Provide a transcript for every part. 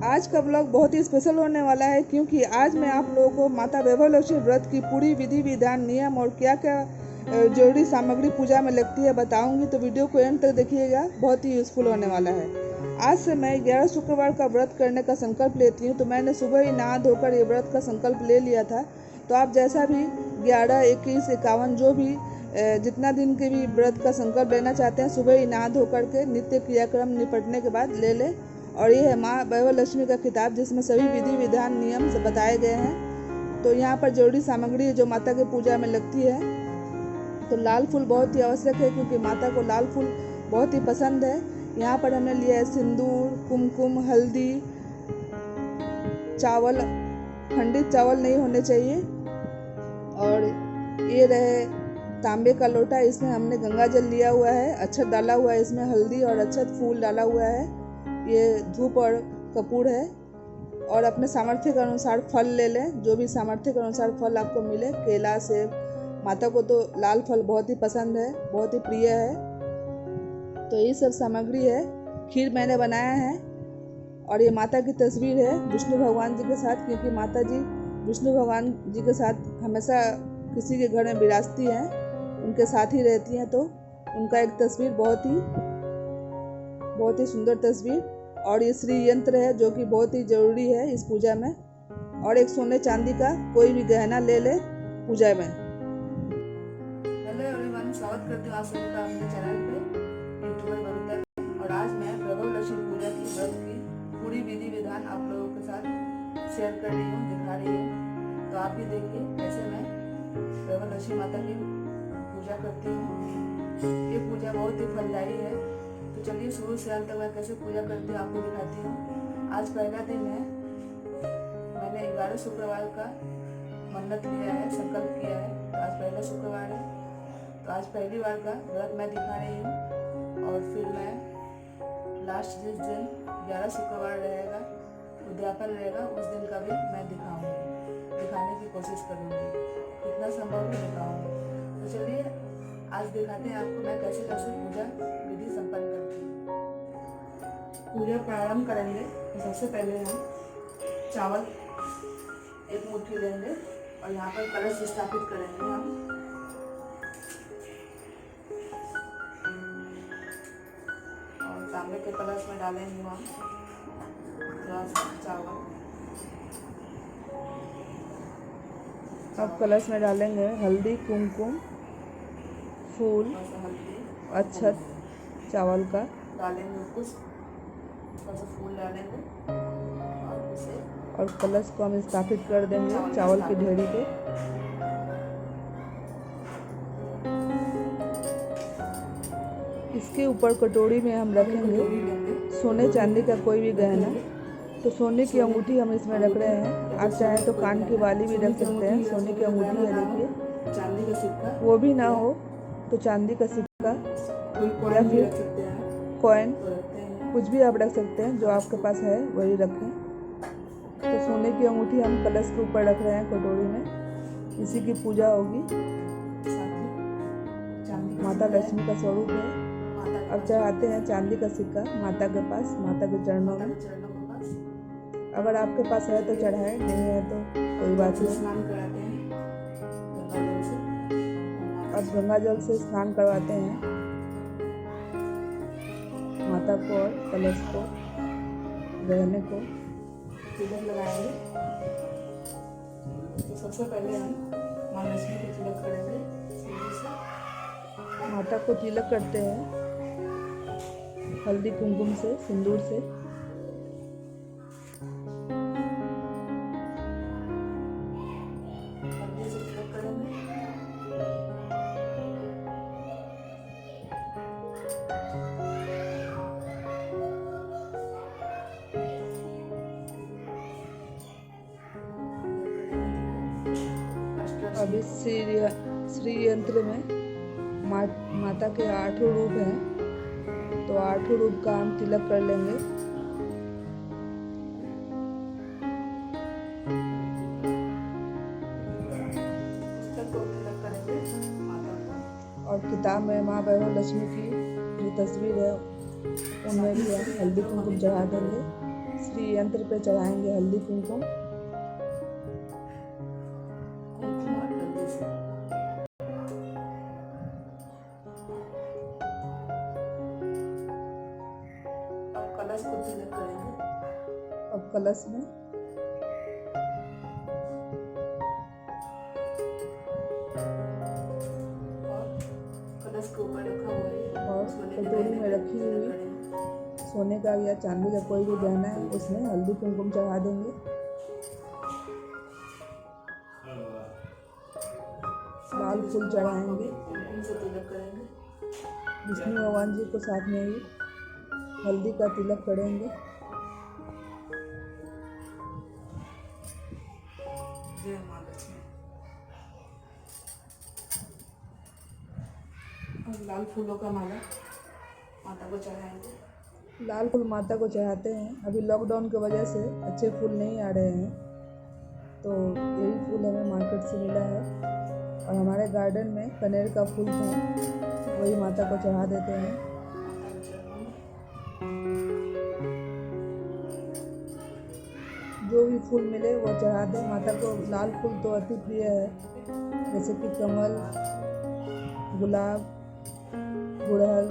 आज का ब्लॉग बहुत ही स्पेशल होने वाला है क्योंकि आज मैं आप लोगों को माता वैभवलक्ष्मी व्रत की पूरी विधि विधान नियम और क्या क्या जरूरी सामग्री पूजा में लगती है बताऊंगी। तो वीडियो को एंड तक देखिएगा, बहुत ही यूजफुल होने वाला है। आज से मैं 11 शुक्रवार का व्रत करने का संकल्प लेती हूँ। तो मैंने सुबह ही नहा धोकर ये व्रत का संकल्प ले लिया था। तो आप जैसा भी 11, 21, 51 जो भी जितना दिन के भी व्रत का संकल्प लेना चाहते हैं, सुबह ही नहा धोकर के नित्य क्रियाक्रम निपटने के बाद ले लें। और ये है माँ वैभवलक्ष्मी का किताब जिसमें सभी विधि विधान नियम से बताए गए हैं। तो यहाँ पर जरूरी सामग्री जो माता की पूजा में लगती है, तो लाल फूल बहुत ही आवश्यक है क्योंकि माता को लाल फूल बहुत ही पसंद है। यहाँ पर हमने लिया है सिंदूर, कुमकुम, हल्दी, चावल, खंडित चावल नहीं होने चाहिए। और ये रहे तांबे का लोटा, इसमें हमने गंगा जल लिया हुआ है, अक्षत डाला हुआ है, इसमें हल्दी और अक्षत फूल डाला हुआ है। ये धूप और कपूर है। और अपने सामर्थ्य के अनुसार फल ले लें, जो भी सामर्थ्य के अनुसार फल आपको मिले, केला, सेब। माता को तो लाल फल बहुत ही पसंद है, बहुत ही प्रिय है। तो ये सब सामग्री है। खीर मैंने बनाया है। और ये माता की तस्वीर है विष्णु भगवान जी के साथ, क्योंकि माता जी विष्णु भगवान जी के साथ हमेशा किसी के घर में विराजती हैं, उनके साथ ही रहती हैं। तो उनका एक तस्वीर बहुत ही सुंदर तस्वीर। और ये श्री यंत्र है जो कि बहुत ही ज़रूरी है इस पूजा में। और एक सोने चांदी का कोई भी गहना ले ले पूजा में। हेलो एवरीवन, स्वागत करती हूँ आप सभी का अपने चैनल पे यूट्यूबर बबीता में। और आज मैं वैभवलक्ष्मी पूजा की व्रत की पूरी विधि विधान आप लोगों के साथ शेयर कर रही हूँ, दिखा रही हूँ। तो आप भी देखिए कैसे मैं वैभवलक्ष्मी माता की पूजा करती हूँ। ये पूजा बहुत ही फलदायी है। तो चलिए शुरू से अंत तक मैं कैसे पूजा करती हूँ आपको दिखाती हूँ। आज पहला दिन है। मैंने 11 शुक्रवार का मन्नत लिया है, संकल्प किया है। तो आज पहला शुक्रवार है, तो आज पहली बार का व्रत मैं दिखा रही हूँ। और फिर मैं लास्ट जिस दिन 11 शुक्रवार रहेगा, उद्यापन रहेगा, उस दिन का भी मैं दिखाने की कोशिश करूँगी, जितना संभव है दिखाऊँगी। तो चलिए आज दिखाते हैं आपको मैं कैसे कैसे पूजा विधि संपन्न करती हूँ। पूजा प्रारंभ करेंगे तो सबसे पहले हम चावल 1 मुट्ठी लेंगे और यहाँ पर कलश स्थापित करेंगे हम। और तांबे के कलश में डालेंगे हम थोड़ा सा चावल। अब कलश में डालेंगे हल्दी, कुमकुम, फूल, अक्षत चावल का डालेंगे, कुछ थोड़ा सा फूल डालेंगे और कलश को हम स्थापित कर देंगे चावल की ढेरी पे। इसके ऊपर कटोरी में हम रखेंगे सोने चांदी का कोई भी गहना। तो सोने की अंगूठी हम इसमें रख रहे हैं। आप चाहें तो कान की बाली भी रख सकते हैं। सोने की अंगूठी है, देखिए, चांदी का सिक्का वो भी ना हो तो चांदी का सिक्का या फिर कॉइन, कुछ भी आप रख सकते हैं, जो आपके पास है वही रखें। तो सोने की अंगूठी हम कलश के ऊपर रख रहे हैं कटोरी में, इसी की पूजा होगी। माता लक्ष्मी का स्वरूप है। अब चढ़ाते हैं चांदी का सिक्का माता के पास, माता के चरणों में। अगर आपके पास है तो चढ़ाएं, नहीं है तो कोई बात नहीं। स्नान कराते हैं गंगा जल से। अब गंगा जल से स्नान करवाते हैं माता को और कलश को, गहने को। तिलक लगाएंगे। तो सबसे पहले हम माँ लक्ष्मी को तिलक करेंगे। माता को तिलक करते हैं हल्दी, कुमकुम से, सिंदूर से। अब इस श्री यंत्र में माता के 8 रूप हैं, तो 8 रूप का हम तिलक कर लेंगे। और किताब में माँ वैभवलक्ष्मी की जो तस्वीर है उनमें भी हम हल्दी कुमकुम चढ़ा देंगे। श्री यंत्र पे चढ़ाएंगे हल्दी कुमकुम। कलश को तिलक करेंगे। अब कलश में कलश के ऊपर रखा हुआ है और कटोरी में रखी हुई सोने का या चांदी का कोई भी गहना है उसमें हल्दी कुमकुम चढ़ा देंगे। लाल फूल चढ़ाएंगे। उनसे तिलक करेंगे। विष्णु भगवान जी को साथ में ही हल्दी का तिलक करेंगे। जय मां लक्ष्मी। और लाल फूलों का माला माता को चढ़ाएंगे। लाल फूल माता को चढ़ाते हैं। अभी लॉकडाउन की वजह से अच्छे फूल नहीं आ रहे हैं, तो यही फूल हमें मार्केट से मिला है और हमारे गार्डन में कनेर का फूल था, वही माता को चढ़ा देते हैं। जो भी फूल मिले वो चढ़ा दें माता को। लाल फूल तो अति प्रिय है, जैसे कि कमल, गुलाब, गुड़हल,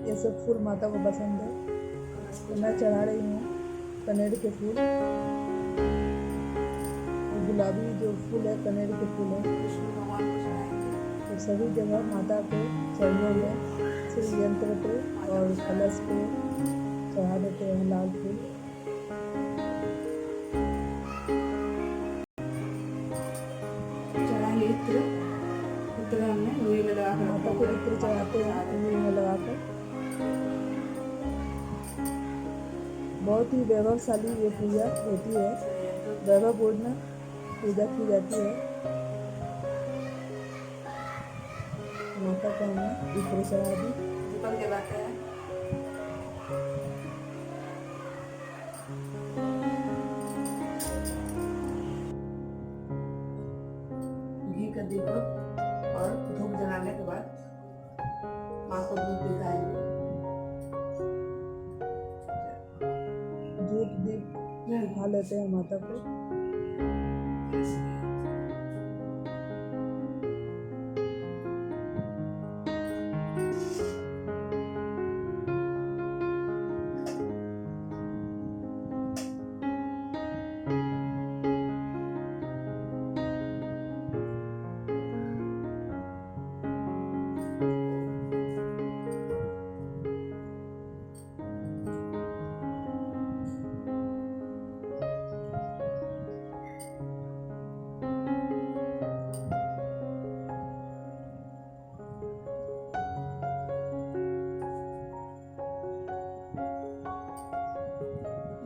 ये सब फूल माता को पसंद है। तो मैं चढ़ा रही हूँ कनेर के फूल। गुलाबी जो फूल है कनेर के फूल है। विष्णु भगवान को चढ़ाएंगे। तो सभी जगह माता के चरणों में श्री यंत्र पे और कलश पे चढ़ा देते हैं लाल फूल। चढ़ाएंगे इत्र। इत्र हमने रुई में लगा कर माता को इत्र चढ़ाते हैं उंगली में लगाकर। बहुत ही वैभवशाली ये पूजा होती है, वैभवपूर्ण पूजा की जाती है। माता को हमने इत्र चढ़ा दी। दीपक जलाते हैं। घी का दीपक और धूप जलाने के बाद माँ को धूप दिखाएंगे। धूप दीप दिखा लेते हैं माता को।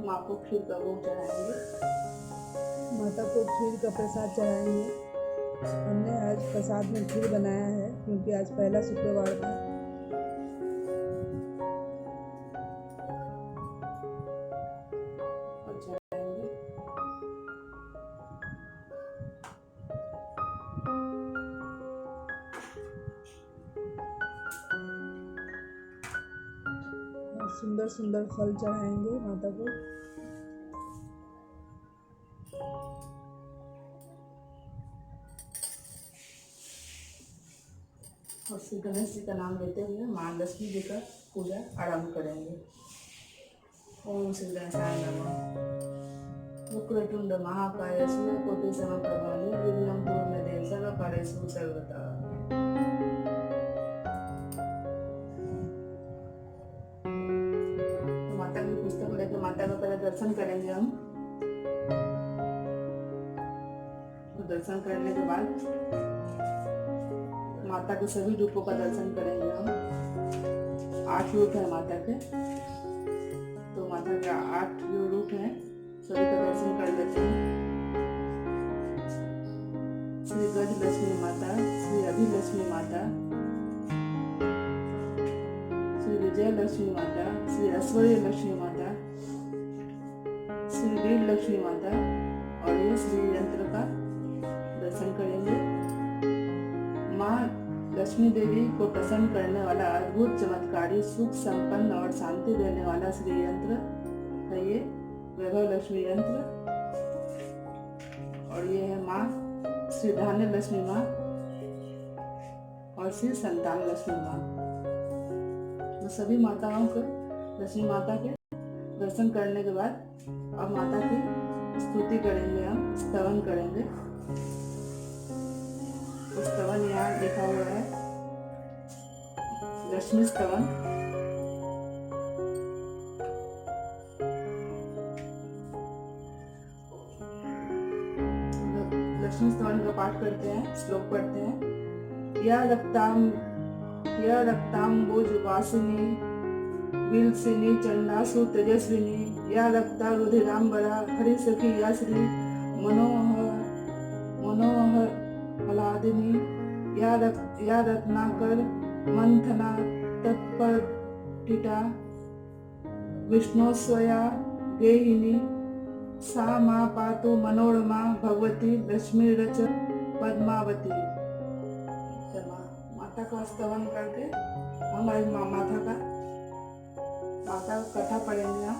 माँ को खीर का भोग चढ़ाएंगे। माता को खीर का प्रसाद चढ़ाएंगे। हमने आज प्रसाद में खीर बनाया है क्योंकि आज पहला शुक्रवार था। और चढ़ाएंगे। और सुंदर सुंदर फल चढ़ाएंगे माता को। और श्री गणेश जी का नाम लेते हुए माँ लक्ष्मी जी का पूजा आरंभ करेंगे। ओम श्री गणेशाय नमः। वक्रतुंड महाकाय सूर्यकोटि समप्रभा निर्विघ्नं कुरु देव सर्वकार्येषु सर्वदा। तो माता की पुस्तक लेकर माता का पहले दर्शन करेंगे हम। तो दर्शन करने के बाद माता के सभी रूपों का दर्शन करेंगे हम। 8 रूप है माता के, तो माता के 8 जो रूप हैं सभी का दर्शन कर लेते हैं। श्री गज लक्ष्मी माता, श्री अभिलक्ष्मी माता, श्री विजय लक्ष्मी माता, श्री ऐश्वर्य लक्ष्मी माता, श्री वीर लक्ष्मी माता और ये श्री यंत्र का दर्शन करेंगे। माँ लक्ष्मी देवी को प्रसन्न करने वाला अद्भुत चमत्कारी सुख संपन्न और शांति देने वाला श्री यंत्र वैभव लक्ष्मी यंत्र, और ये है माँ श्री धान्य लक्ष्मी माँ और श्री संतान लक्ष्मी माँ। तो सभी माताओं को लक्ष्मी माता के दर्शन करने के बाद अब माता की स्तुति करेंगे, हम स्तवन करेंगे। तो स्तवन यहाँ लिखा हुआ है लक्ष्मी स्तवन। लक्ष्मी स्तवन का पाठ करते हैं, श्लोक पढ़ते हैं। या रक्ताम्बुज वासिनी विलसिनी चंडासु तेजस्विनी या रक्ता रुधिरांबरा हरि सखी या श्री मनोहर हलादिनी या रत्नाकर मंथना तत्पटिटा विष्णुस्वया गेहिनी सा माँ पातु मनोरमा भगवती लक्ष्मी रच पद्मावती। माता का स्तवन करके हमारी माता का कथा पढ़ेंगे हम।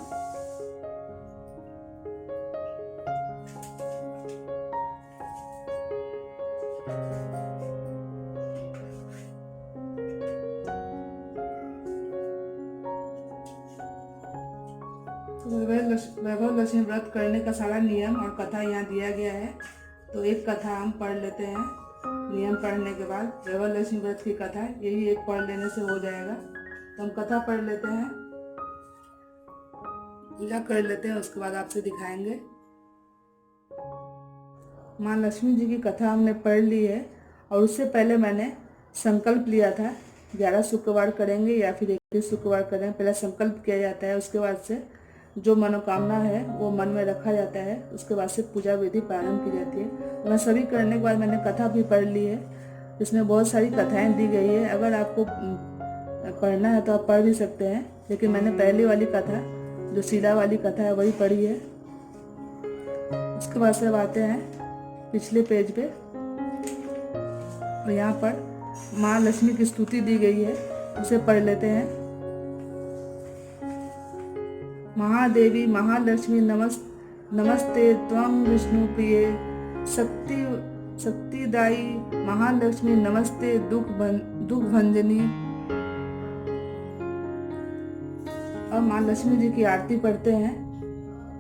वैभव लक्ष्मी व्रत करने का सारा नियम और कथा यहाँ दिया गया है। तो एक कथा हम पढ़ लेते हैं। नियम पढ़ने के बाद वैभव लक्ष्मी व्रत की कथा यही एक पढ़ लेने से हो जाएगा। तो हम कथा पढ़ लेते हैं, पूजा कर लेते हैं, उसके बाद आपसे दिखाएंगे। माँ लक्ष्मी जी की कथा हमने पढ़ ली है और उससे पहले मैंने संकल्प लिया था 11 शुक्रवार करेंगे या फिर 21 शुक्रवार करें। पहले संकल्प किया जाता है, उसके बाद से जो मनोकामना है वो मन में रखा जाता है, उसके बाद से पूजा विधि प्रारंभ की जाती है। वह सभी करने के बाद मैंने कथा भी पढ़ ली है, इसमें बहुत सारी कथाएं दी गई है। अगर आपको पढ़ना है तो आप पढ़ भी सकते हैं, लेकिन मैंने पहली वाली कथा जो शीला वाली कथा है वही पढ़ी है। उसके बाद से अब आते हैं पिछले पेज पे, और यहाँ पर माँ लक्ष्मी की स्तुति दी गई है, उसे पढ़ लेते हैं। महादेवी महालक्ष्मी नमस्ते त्वं विष्णु प्रिये शक्तिदायी महालक्ष्मी नमस्ते दुख भंजनी। अब माँ लक्ष्मी जी की आरती पढ़ते हैं।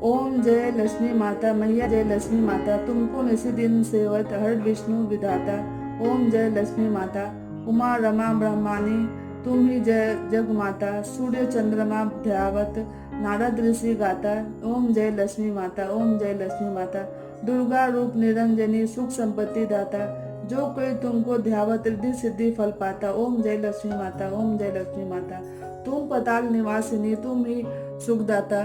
ओम जय लक्ष्मी माता, मैया जय लक्ष्मी माता, तुमको निसी दिन सेवत हर विष्णु विधाता। ओम जय लक्ष्मी माता, उमा रमा ब्रह्मानी तुम ही जय जग माता, सूर्य चंद्रमा ध्यावत नारद ऋषि गाता। ओम जय लक्ष्मी माता, ओम जय लक्ष्मी माता, दुर्गा रूप निरंजनी सुख संपत्ति दाता, जो कोई तुमको ध्यावत रिद्धि सिद्धि फल पाता। ओम जय लक्ष्मी माता, ओम जय लक्ष्मी माता, तुम पताल निवासिनी तुम ही सुखदाता।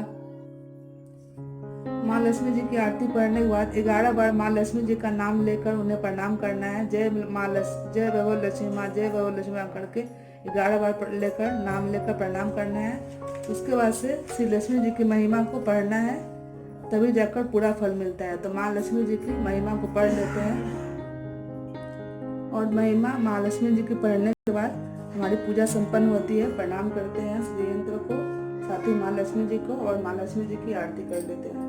माँ लक्ष्मी जी की आरती पढ़ने के बाद 11 बार माँ लक्ष्मी जी का नाम लेकर उन्हें प्रणाम करना है। जय वैभव लक्ष्मी माँ, जय वैभव लक्ष्मी माँ करके 11 बार लेकर नाम लेकर प्रणाम करना है। उसके बाद से श्री लक्ष्मी जी की महिमा को पढ़ना है, तभी जाकर पूरा फल मिलता है। तो माँ लक्ष्मी जी की महिमा को पढ़ लेते हैं, और महिमा माँ लक्ष्मी जी की पढ़ने के बाद हमारी पूजा संपन्न होती है। प्रणाम करते हैं श्री यंत्र को, साथ ही माँ लक्ष्मी जी को, और माँ लक्ष्मी जी की आरती कर लेते हैं।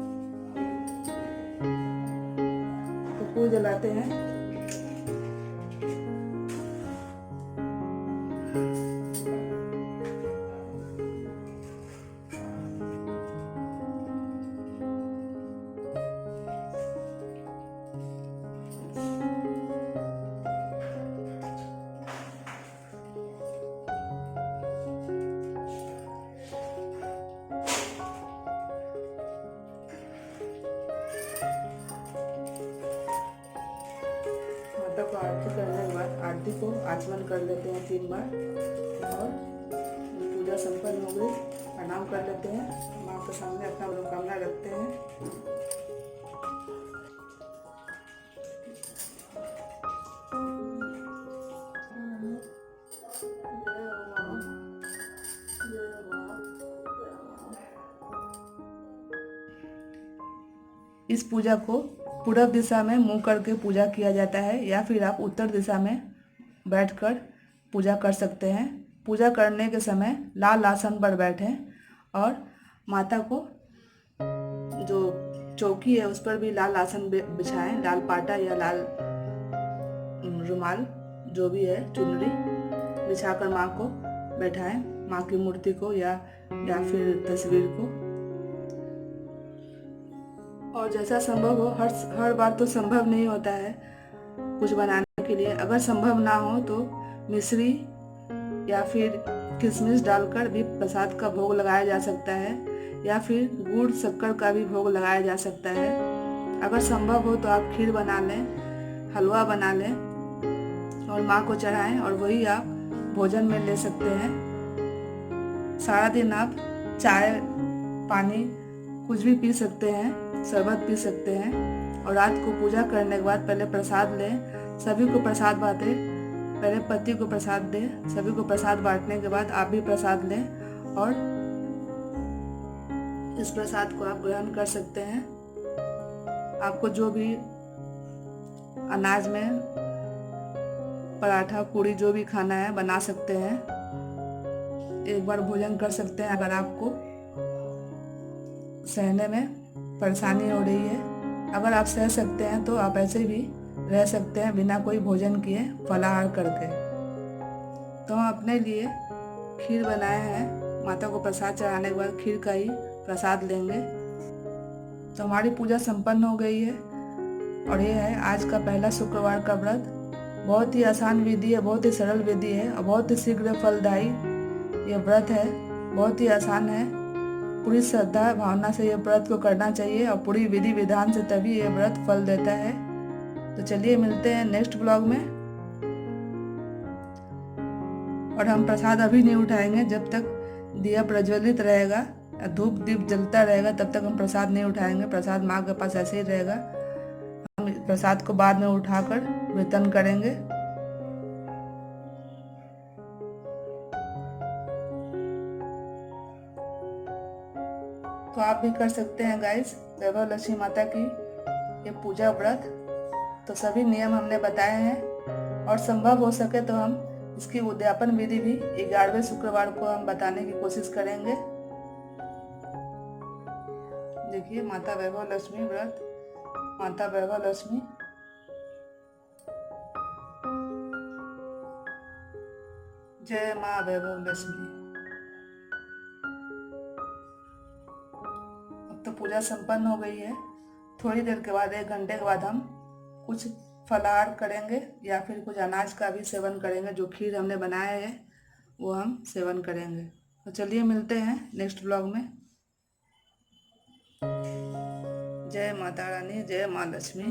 तो फूल जलाते हैं। माता को आरती करने के बाद आरती को आचमन कर लेते हैं 3 बार, और पूजा संपन्न हो गई। प्रणाम कर लेते हैं, माँ के सामने अपना मनोकामना रखते हैं। इस पूजा को पूर्व दिशा में मुंह करके पूजा किया जाता है, या फिर आप उत्तर दिशा में बैठकर पूजा कर सकते हैं। पूजा करने के समय लाल आसन पर बैठें और माता को चौकी है उस पर भी लाल आसन बिछाएं, लाल पाटा या लाल रुमाल जो भी है, चुनरी बिछाकर माँ को बैठाएं, माँ की मूर्ति को या फिर तस्वीर को। और जैसा संभव हो, हर बार तो संभव नहीं होता है कुछ बनाने के लिए। अगर संभव ना हो तो मिश्री या फिर किशमिश डालकर भी प्रसाद का भोग लगाया जा सकता है, या फिर गुड़ शक्कर का भी भोग लगाया जा सकता है। अगर संभव हो तो आप खीर बना लें, हलवा बना लें और माँ को चढ़ाएं और वही आप भोजन में ले सकते हैं। सारा दिन आप चाय, पानी कुछ भी पी सकते हैं, शरबत पी सकते हैं। और रात को पूजा करने के बाद पहले प्रसाद लें, सभी को प्रसाद बांटें, पहले पति को प्रसाद दें, सभी को प्रसाद बांटने के बाद आप भी प्रसाद लें और इस प्रसाद को आप ग्रहण कर सकते हैं। आपको जो भी अनाज में पराठा, पूड़ी जो भी खाना है बना सकते हैं, एक बार भोजन कर सकते हैं। अगर आपको सहने में परेशानी हो रही है, अगर आप सह सकते हैं तो आप ऐसे भी रह सकते हैं बिना कोई भोजन किए, फलाहार करके। तो हम अपने लिए खीर बनाए हैं, माता को प्रसाद चढ़ाने के बाद खीर का ही प्रसाद लेंगे। तो हमारी पूजा संपन्न हो गई है और ये है आज का पहला शुक्रवार का व्रत। बहुत ही आसान विधि है, बहुत ही सरल विधि है और बहुत ही शीघ्र फलदायी ये व्रत है। बहुत ही आसान है, पूरी श्रद्धा भावना से ये व्रत को करना चाहिए और पूरी विधि विधान से, तभी ये व्रत फल देता है। तो चलिए मिलते हैं नेक्स्ट ब्लॉग में। और हम प्रसाद अभी नहीं उठाएंगे, जब तक दिया प्रज्वलित रहेगा, धूप दीप जलता रहेगा, तब तक हम प्रसाद नहीं उठाएंगे। प्रसाद माँ के पास ऐसे ही रहेगा। हम प्रसाद को बाद में उठाकर वितरण करेंगे। तो आप भी कर सकते हैं गाइस वैभव लक्ष्मी माता की ये पूजा व्रत। तो सभी नियम हमने बताए हैं और संभव हो सके तो हम इसकी उद्यापन विधि भी 11वें शुक्रवार को हम बताने की कोशिश करेंगे। देखिए माता वैभव लक्ष्मी व्रत, माता वैभव लक्ष्मी। जय माँ वैभव लक्ष्मी। अब तो पूजा संपन्न हो गई है। थोड़ी देर के बाद, 1 घंटे के बाद हम कुछ फलाहार करेंगे या फिर कुछ अनाज का भी सेवन करेंगे। जो खीर हमने बनाया है वो हम सेवन करेंगे। तो चलिए मिलते हैं नेक्स्ट ब्लॉग में। जय माता रानी, जय माँ लक्ष्मी।